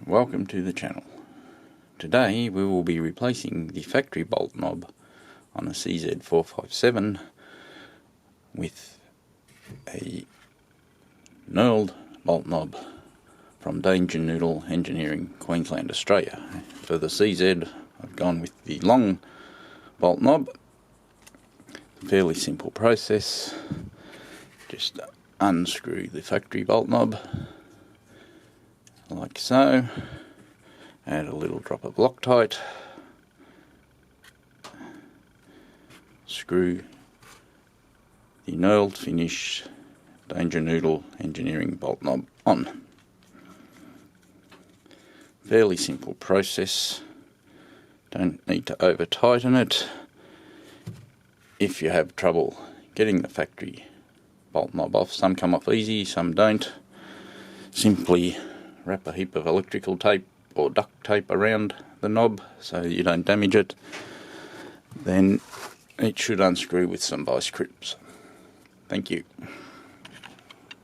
Welcome to the channel. Today we will be replacing the factory bolt knob on a CZ457 with a knurled bolt knob from Danger Noodle Engineering, Queensland, Australia. For the CZ I've gone with the long bolt knob. Fairly simple process. Just unscrew the factory bolt knob like so, add a little drop of Loctite, screw the knurled finished Danger Noodle Engineering bolt knob on. Fairly simple process, don't need to over tighten it. If you have trouble getting the factory bolt knob off, some come off easy, some don't, simply wrap a heap of electrical tape or duct tape around the knob so you don't damage it. Then it should unscrew with some vice grips. Thank you.